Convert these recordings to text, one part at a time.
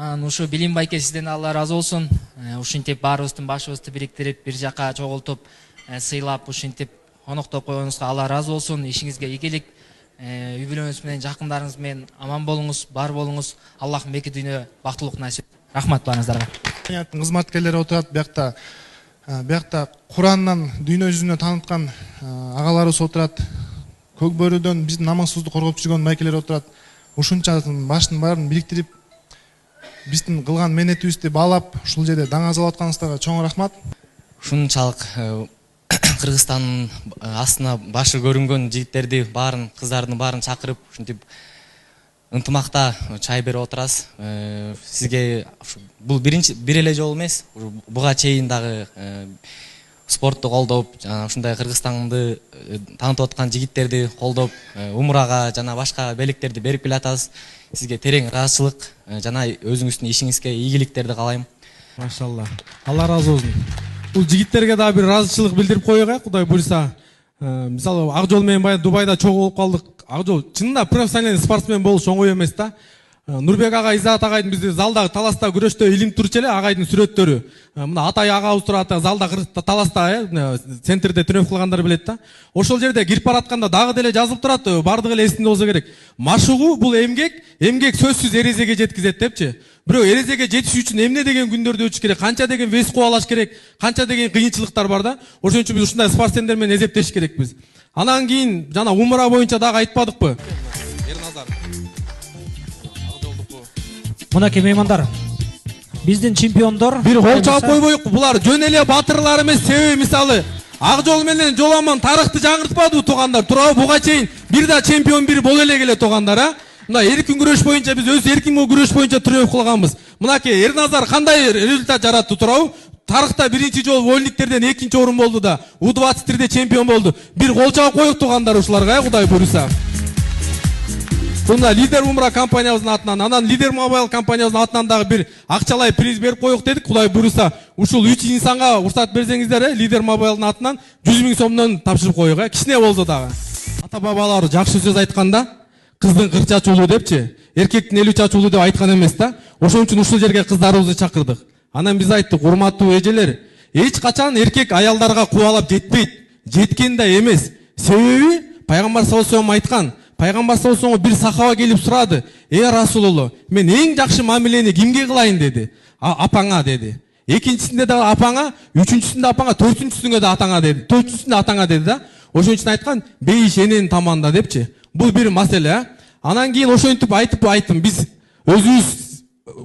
Анан ушу Билим байке сизден Алла разы болсун. Ушинтип баарыбыздын башыбызды бириктирип, бир жака чогултуп, сыйлап, ушинтип коноктоп койгонуңузга Алла разы болсун. Ишиңизге ийгилик, үй бүлөңүз менен, жакындарыңыз менен аман болуңуз, бар болуңуз. Аллахым эки дүйнө бактылык насип. Рахмат баарыңыздарга. Кызматкерлери отурат биякта Курандан дүйнө жүзүнө тааныткан агаларыбыз отурат. Көк бөрүдөн биздин намазсыздык коргоп жүргөн байкелер отурат. Ушунчанын баштын баарын бириктирип, биздин кылган менетибизди баалап, ушул жерде даңазалап атканыңыздарга чоң рахмат. Ушунчалык Кыргызстандын астына башы көрүнгөн жигиттерди баарын, кыздардын баарын чакырып, ушинтип ынтымакта чай берип отурасыз. Сизге бул бир эле жолу эмес, буга чейин дагы спортту колдоп, жана ушундай Кыргызстанды таанытып аткан жигиттерди колдоп, умрага жана башка белектерди берип келатасыз. Сизге терең ыраазычылык жана өзүңүздүн ишиңизге ийгиликтерди каалайм. Машалла. Алла разы болсун. Бул жигиттерге да бир ыраазычылык билдирип коёйк, Кудай буйрса. Мисалы Акжол менен баягы Дубайда чогуу болуп калдык. Акжол чынында профессиональный спортсмен болуш оңой эмес да. Нурбек ага, Изаат агайдын бизде залда таласта күрөштө илинип турчу эле агайдын сүрөттөрү. Мына Атай агабыз турат залда таласта, центрде тренировка кылгандар билет да. Ошол жерде кирип баратканда дагы деле жазылып турат, бардыгы эле эсинде болсо керек. Машыгуу бул эмгек сөзсүз эрезеге жеткизет депчи. Бирок эрезеге жетиш үчүн эмне деген күндөрдү өтүш керек, канча деген вес кубалаш керек, канча деген кыйынчылыктар бар да. Ошон үчүн биз ушундай спортсмендер менен эзептеш керекпиз. Анан кийин жана умра боюнча дагы айтпадыкпы? Ерназар. Мынакей меймандар, биздин чемпиондор бир кол чаап койбоюк. Булар жөн эле батырлар эмес, себеби мисалы Акжол менен Жоламан тарыхты жаңыртпадыбы туугандар? Туурабы, буга чейин бир да чемпион бир боло эле келе туугандар, Мына эркин күрөш боюнча биз өз эркин күрөш боюнча тренировка кылганбыз. Мынакей Ерназар кандай результат жаратты туурабы? Тарыхта биринчи жолу вольниктерден экинчи орун болду да, U23де чемпион болду. Бир кол чаап коюк туугандар ушуларга, Кудай буйрса. Бунда Лидер Умра компаниябыздын атынан, анан Лидер Мобайл компаниябыздын атынан дагы бир акчалай приз берип коюк дедик. Кудай буйрса, ушул 3 инсанга уруксат берсеңиздер, Лидер Мобайлдын атынан 100 000 сомдон тапшырып коюк, кичине болсо дагы. Ата бабалар жакшы сөз айтканда, кыздын 40 чачуулуу депчи, эркектин 50 чачуулуу деп айткан эмес да. Ошон үчүн ушул жерге кыздарыбызды чакырдык. Анан биз айттык, урматтуу эжелер, эч качан эркек аялдарга кубалап жетпейт, жеткен да эмес. Себеби пайгамбар саллаллаху алейхи айткан, пайгамбар саллаллаху алейхи бир сахаба келип сурады, Расулулло, мен эң жакшы мамилени кимге кылайын деди. Апаңа деди. Экинчисинде да апаңа, үчүнчүсүндө апаңа, төртүнчүсүндө да атаңа деди. Төртүнчүсүндө атаңа деди да. Ошон үчүн айткан, бейиш эненин таманда депчи. Бул бир маселе. Анан кийин ошентип айттым, биз өзүбүз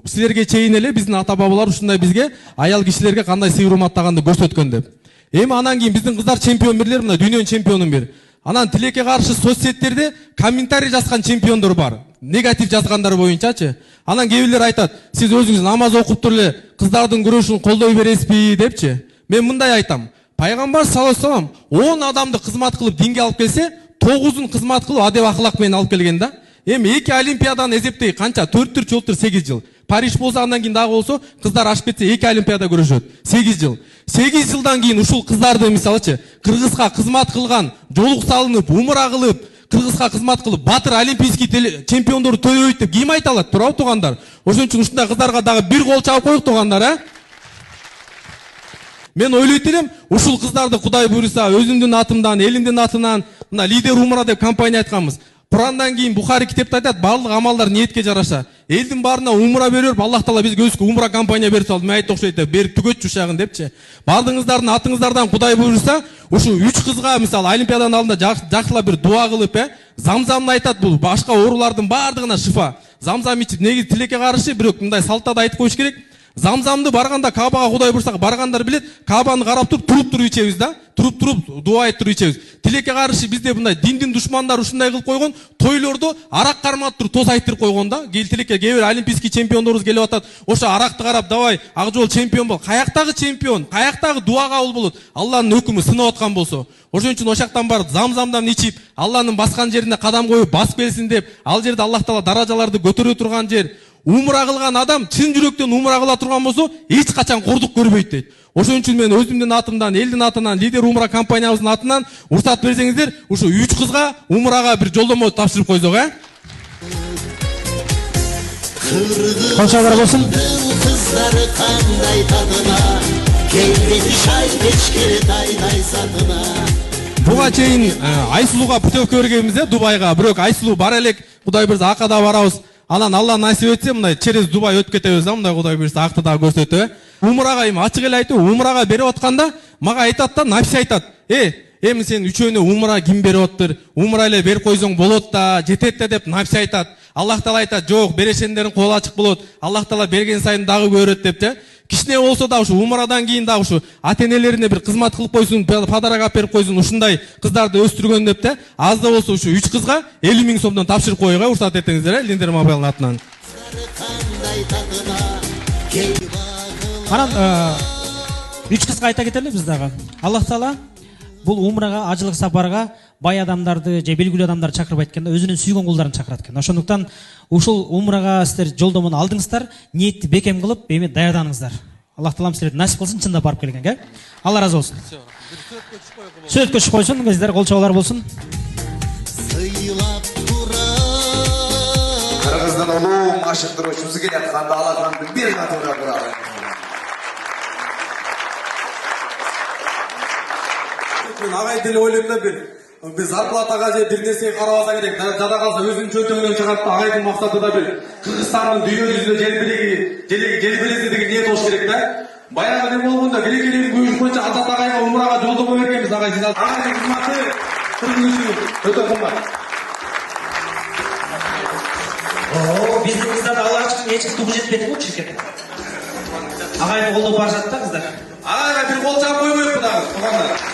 силерге чейин эле биздин ата бабалар ушундай бизге аял кишилерге кандай сый урматтаганды көрсөткөн деп. Эми анан кийин биздин кыздар чемпион бирлер, мына дүйнөнүн чемпионун бир. Анан тилекке каршы соцсеттерде комментарий жазган чемпиондор бар. Негатив жазгандар боюнчачы. Анан кээ бирлер айтат, сиз өзүңүз намаз окуп туруп эле кыздардын күрөшүн колдой бересизби депчи. Мен мындай айтам. Пайгамбар саллаллаху алейхи вассалам 10 адамды кызмат кылып динге алып келсе, 9-ун кызмат кылып адеп акылак менен алып келген да. Эми эки олимпиаданы эзептей канча? 4-4 8 жыл. Париж болсо андан кийин дагы болсо, кыздар ашып кетсе эки олимпиада көрүшөт. 8 жыл. 8 жылдан кийин ушул кыздарды мисалычы Кыргызга кызмат кылган, жолук салынып, умра кылып, Кыргызга кызмат кылып, батыр олимпийский чемпиондорду төлөбөйт деп ким айта алат, туурабы туугандар? Ошон үчүн ушундай кыздарга дагы бир кол чаап коюк туугандар, Мен ойлойт элем, ушул кыздарды Кудай буйрса, өзүмдүн атымдан, элимдин атынан, мына Лидер Умра деп компания айтканбыз. Курандан кийин Бухари китепте айтат, барлык амалдар ниетке жараша. Элдин баарына умра берип, Аллах Таала бизге өзгө умра компания берип салды. Мен айтып окшойт, берип түгөтчү ушагын депчи. Бардыгыңыздардын атыңыздардан Кудай буйрса, ушу 3 кызга мисалы олимпиаданын алдында жакшылап бир дуа кылып, Замзамны айтат, бул башка оорулардын баардыгына шифа. Замзам ичип, негизи тилекке каршы, бирок мындай салтта айтып коюш керек. Замзамды барганда Кабага Кудай буйрса, баргандар билет, Кабаны карап туруп ичебиз да. Туруп дуа айтып ичебиз. Тилекке каршы бизде мындай диндин душмандары ушундай кылып койгон, тойлордо арак кармап туруп тоз айттырып койгон да. Тилекке кээ бир олимпийский чемпиондорубуз келип атат. Ошо аракты карап, давай Акжол чемпион бол. Каяктагы чемпион, каяктагы дуа кабыл болот. Алланын өкүмү сынап аткан болсо. Ошон үчүн ошактан барып Замзамдан ичип, Алланын баскан жерине кадам коюп басып келсин деп, ал жерде Аллах Таала даражаларды көтөрө турган жер. Умра кылган адам чын жүрөктөн умра кыла турган болсо, эч качан кордук көрбөйт дейт. Ошон үчүн мен өзүмдүн атымдан, элдин атынан, Лидер Умра компаниябыздын атынан уруксат берсеңиздер, ушу 3 кызга умрага бир жолдомо тапшырып койсок, Қол шабар болсын. Kızları kanday tadına, келбети шай пешкере дайдай сатына. Буга чейин Айсулууга путевка бергенбиз Дубайга. Бирок Айсулуу бар элек, Кудай буйрса акада барабыз. Анан Алла насип этсе мындай через Дубай өтүп кетебиз да, мындай Кудай буйрса акты да көрсөтөбү. Умрага эми ачык эле айтып, умрага берип атканда мага айтат да, написи айтат. Эми сен үчөөнө умра ким берип атыптыр? Умра эле берип койсоң болот да, жетет да деп написи айтат. Аллах Таала айтат, жок, берешендердин колу ачык болот. Аллах Таала берген сайын дагы көрөт депчи. Кичине болсо да ушу умрадан кийин дагы ушу ата-энелерине бир кызмат кылып койсун, подарок алып берип койсун, ушундай кыздарды өстүргөн деп те, аз да болсо ушу 3 кызга 50 000 сомдон тапшырып коюуга уруксат этиңиздер, Линдер Мобайлдын атынан. Анан 3 кызга айта кетели биз дагы. Аллах Таала бул умрага, ажылык сапарга бай адамдарды же белгилүү адамдарды чакырып айтканда өзүнүн сүйгөн кулдарын чакырат экен. Ошондуктан ушул умрага сиздер жолдомону алдыңыздар, ниетти бекем кылып, эми даярданыңыздар. Аллах Таалам силерди насип кылсын, чындап барып келгенге. Алла разы болсун. Сүрөткө чыгып койсун, сиздер кол чабуулар болсун. Кыргыздын улуу машыктыруучусу келатканда алаганды бир катыга туралы. Мен агай деле ойлойм да, бир зарплатага же бир нерсеге карабаса керек. Жада калса өзүнүн чөнтөгүнөн чыгат да, агайдын максаты да бир Кыргызстандын дүйнө жүзүндө желбирези деген ниет болуш керек да. Баягы эме болгондо билекелерин буюш боюнча Азат агайга умрага жолдомо бергенбиз, агай сиз агайдын кызматы кыргыз үчүн өтө кымбат. Биздин кыздар алгачкы эч тугу жетпеди го чиркет. Агайды колдоп барышат да кыздар. Агайга бир кол чаап койбойбу дагы, туугандар.